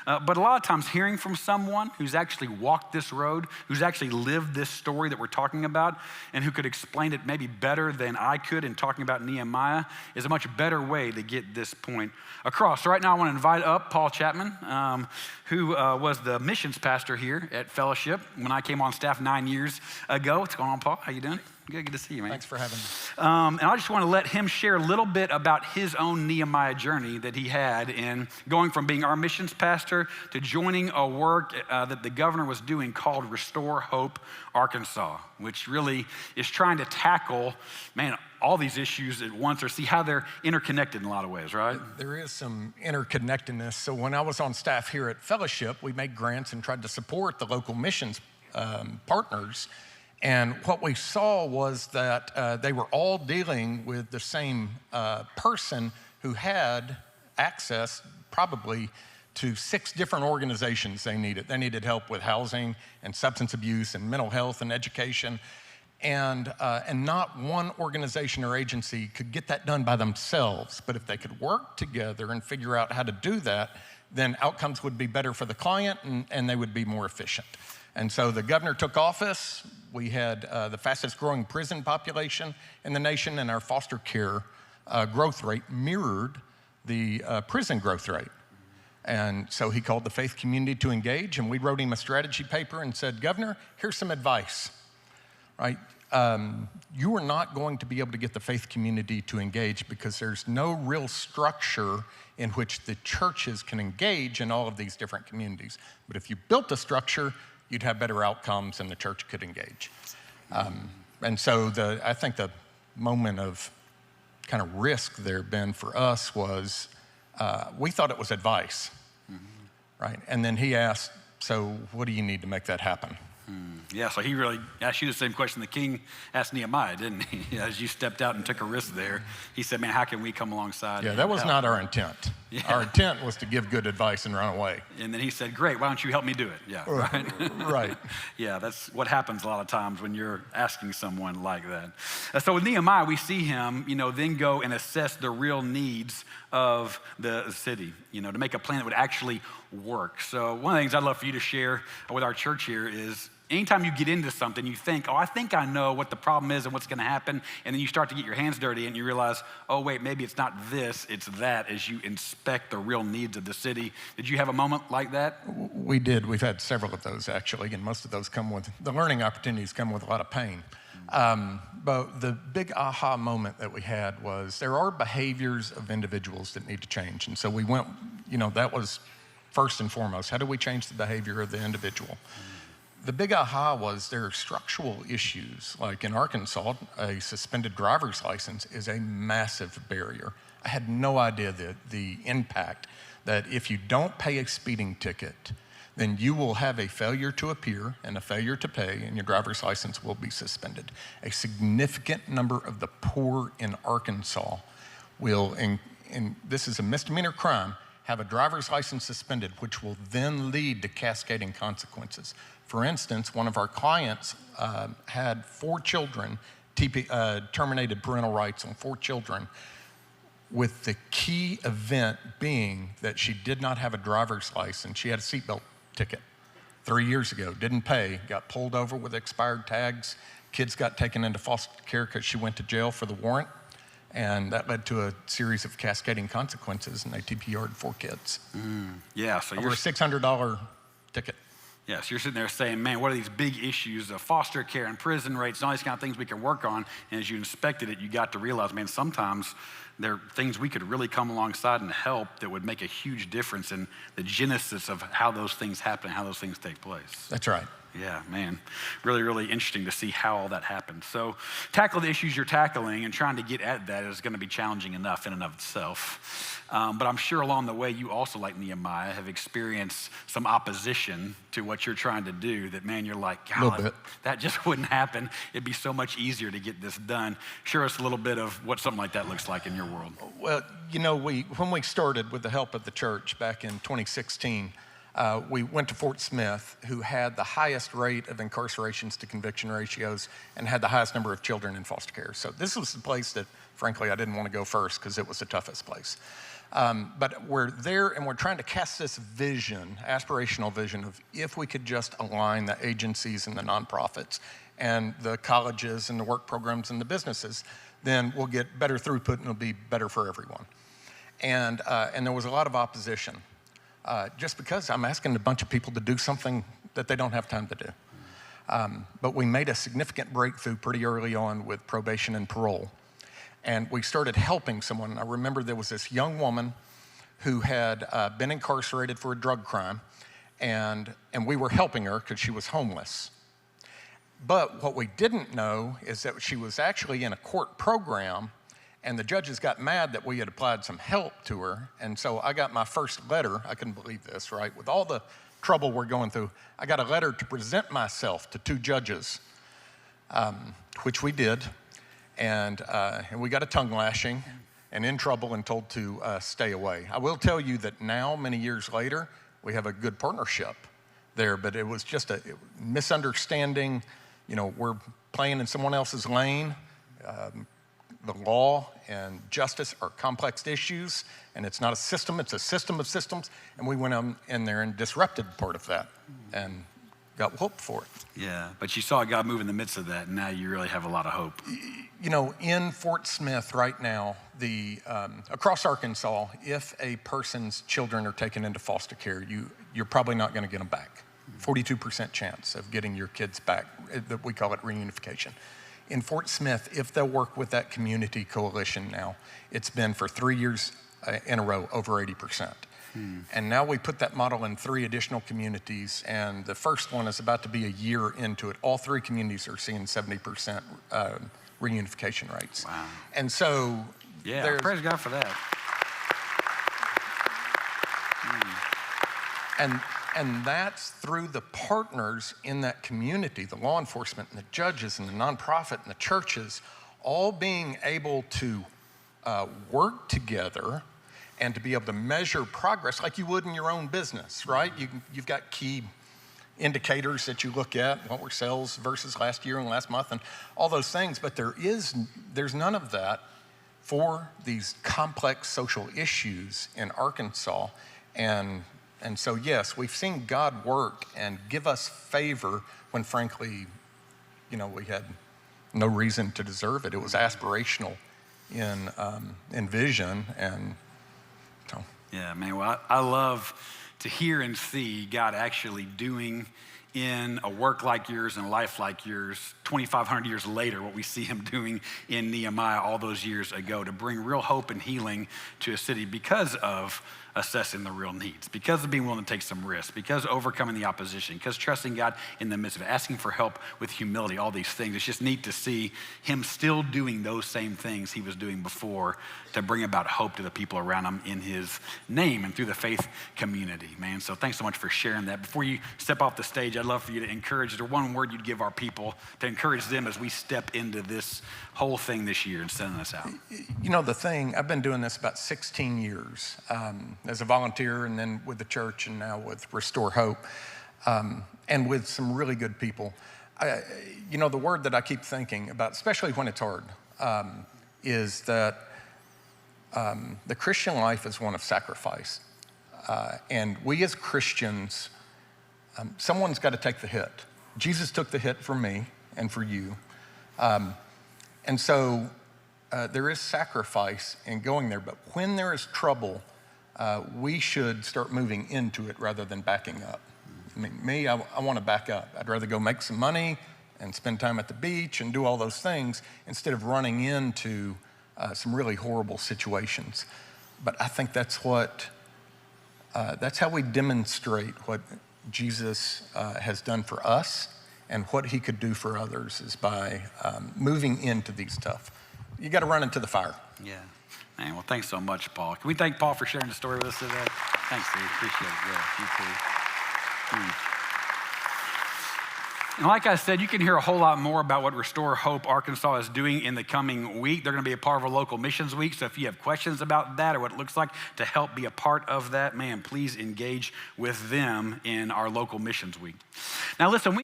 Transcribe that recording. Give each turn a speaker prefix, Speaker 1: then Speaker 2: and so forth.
Speaker 1: But a lot of times hearing from someone who's actually walked this road, who's actually lived this story that we're talking about, and who could explain it maybe better than I could in talking about Nehemiah is a much better way to get this point across. So right now I want to invite up Paul Chapman, who was the missions pastor here at Fellowship when I came on staff 9 years ago. What's going on, Paul? How you doing? Good to see you, man.
Speaker 2: Thanks for having me.
Speaker 1: And I just want to let him share a little bit about his own Nehemiah journey that he had in going from being our missions pastor to joining a work that the governor was doing called Restore Hope Arkansas, which really is trying to tackle, all these issues at once or see how they're interconnected in a lot of ways, right?
Speaker 2: There is some interconnectedness. So when I was on staff here at Fellowship, we made grants and tried to support the local missions partners. And what we saw was that they were all dealing with the same person who had access probably to 6 different organizations they needed. They needed help with housing and substance abuse and mental health and education. And not one organization or agency could get that done by themselves. But if they could work together and figure out how to do that, then outcomes would be better for the client and they would be more efficient. And so the governor took office. We had the fastest growing prison population in the nation, and our foster care growth rate mirrored the prison growth rate. And so he called the faith community to engage, and we wrote him a strategy paper and said, Governor, here's some advice, right? You are not going to be able to get the faith community to engage because there's no real structure in which the churches can engage in all of these different communities. But if you built a structure, you'd have better outcomes and the church could engage. And so I think the moment of kind of risk there, Ben, for us was we thought it was advice, right? And then he asked, so what do you need to make that happen?
Speaker 1: Yeah, so he really asked you the same question the king asked Nehemiah, didn't he? As you stepped out and took a risk there, he said, man, how can we come alongside?
Speaker 2: Yeah, that was not our intent. Yeah. Our intent was to give good advice and run away.
Speaker 1: And then he said, great, why don't you help me do it? Yeah, right?
Speaker 2: Right.
Speaker 1: Yeah, that's what happens a lot of times when you're asking someone like that. So with Nehemiah, we see him, then go and assess the real needs of the city, to make a plan that would actually work. So one of the things I'd love for you to share with our church here is anytime you get into something, you think, I think I know what the problem is and what's going to happen. And then you start to get your hands dirty and you realize, oh, wait, maybe it's not this, it's that, as you inspect the real needs of the city. Did you have a moment like that?
Speaker 2: We did. We've had several of those, actually. And most of those the learning opportunities come with a lot of pain. But the big aha moment that we had was there are behaviors of individuals that need to change. And so we went, that was first and foremost. How do we change the behavior of the individual? The big aha was there are structural issues. Like in Arkansas, a suspended driver's license is a massive barrier. I had no idea the impact that if you don't pay a speeding ticket, then you will have a failure to appear and a failure to pay, and your driver's license will be suspended. A significant number of the poor in Arkansas will, and this is a misdemeanor crime, have a driver's license suspended, which will then lead to cascading consequences. For instance, one of our clients had 4 children, terminated parental rights on 4 children, with the key event being that she did not have a driver's license. She had a seatbelt ticket 3 years ago, didn't pay, got pulled over with expired tags. Kids got taken into foster care because she went to jail for the warrant. And that led to a series of cascading consequences, and they TPR'd 4 kids.
Speaker 1: Yeah, so
Speaker 2: over a $600 ticket.
Speaker 1: Yeah, so you're sitting there saying, man, what are these big issues of foster care and prison rates and all these kind of things we can work on? And as you inspected it, you got to realize, man, sometimes there are things we could really come alongside and help that would make a huge difference in the genesis of how those things happen, how those things take place.
Speaker 2: That's right.
Speaker 1: Yeah, man, really, really interesting to see how all that happened. So tackle the issues you're tackling, and trying to get at that is going to be challenging enough in and of itself. But I'm sure along the way, you also, like Nehemiah, have experienced some opposition to what you're trying to do that, man, you're like, God, that just wouldn't happen. It'd be so much easier to get this done. Share us a little bit of what something like that looks like in your world.
Speaker 2: Well, when we started with the help of the church back in 2016, we went to Fort Smith, who had the highest rate of incarcerations to conviction ratios and had the highest number of children in foster care. So this was the place that, frankly, I didn't want to go first because it was the toughest place. But we're there and we're trying to cast this vision, aspirational vision of if we could just align the agencies and the nonprofits and the colleges and the work programs and the businesses, then we'll get better throughput and it'll be better for everyone. And there was a lot of opposition, just because I'm asking a bunch of people to do something that they don't have time to do. But we made a significant breakthrough pretty early on with probation and parole. And we started helping someone. I remember there was this young woman who had been incarcerated for a drug crime, and we were helping her because she was homeless. But what we didn't know is that she was actually in a court program, and the judges got mad that we had applied some help to her. And so I got my first letter. I couldn't believe this, right? With all the trouble we're going through, I got a letter to present myself to 2 judges, which we did. And we got a tongue lashing and in trouble and told to stay away. I will tell you that now, many years later, we have a good partnership there, but it was just a misunderstanding. You know, we're playing in someone else's lane. The law and justice are complex issues, and it's not a system, it's a system of systems. And we went in there and disrupted part of that and got whooped for it.
Speaker 1: Yeah, but you saw God move in the midst of that, and now you really have a lot of hope.
Speaker 2: You know, in Fort Smith right now, across Arkansas, if a person's children are taken into foster care, you're probably not going to get them back. 42% chance of getting your kids back. We call it reunification. In Fort Smith, if they'll work with that community coalition now, it's been for 3 years in a row over 80%. And now we put that model in 3 additional communities, and the first one is about to be a year into it. All 3 communities are seeing 70% reunification rates.
Speaker 1: Wow.
Speaker 2: And so
Speaker 1: yeah, praise God for that.
Speaker 2: And that's through the partners in that community, the law enforcement and the judges and the nonprofit and the churches, all being able to work together and to be able to measure progress like you would in your own business, right? You've got key indicators that you look at, what were sales versus last year and last month and all those things, but there's none of that for these complex social issues in Arkansas. And so, yes, we've seen God work and give us favor when, frankly, you know, we had no reason to deserve it. It was aspirational in vision, and so.
Speaker 1: Yeah, man, well, I love to hear and see God actually doing in a work like yours and a life like yours, 2,500 years later, what we see him doing in Nehemiah all those years ago to bring real hope and healing to a city because of assessing the real needs, because of being willing to take some risks, because of overcoming the opposition, because trusting God in the midst of it, asking for help with humility, all these things. It's just neat to see him still doing those same things he was doing before to bring about hope to the people around him in his name and through the faith community, man. So thanks so much for sharing that. Before you step off the stage, I'd love for you to encourage, is there one word you'd give our people to encourage them as we step into this whole thing this year and sending us out?
Speaker 2: You know, the thing, I've been doing this about 16 years as a volunteer, and then with the church, and now with Restore Hope, and with some really good people. You know, the word that I keep thinking about, especially when it's hard, is that the Christian life is one of sacrifice. And we as Christians, someone's got to take the hit. Jesus took the hit for me and for you. And so there is sacrifice in going there, but when there is trouble, we should start moving into it rather than backing up. I mean, I want to back up. I'd rather go make some money and spend time at the beach and do all those things instead of running into some really horrible situations. But I think that's how we demonstrate what Jesus has done for us and what he could do for others is by moving into these stuff. You got to run into the fire.
Speaker 1: Yeah. Man, well, thanks so much, Paul. Can we thank Paul for sharing the story with us today? Thanks, dude. Appreciate it. Yeah, you too. And like I said, you can hear a whole lot more about what Restore Hope Arkansas is doing in the coming week. They're going to be a part of our local missions week. So if you have questions about that or what it looks like to help be a part of that, man, please engage with them in our local missions week. Now, listen,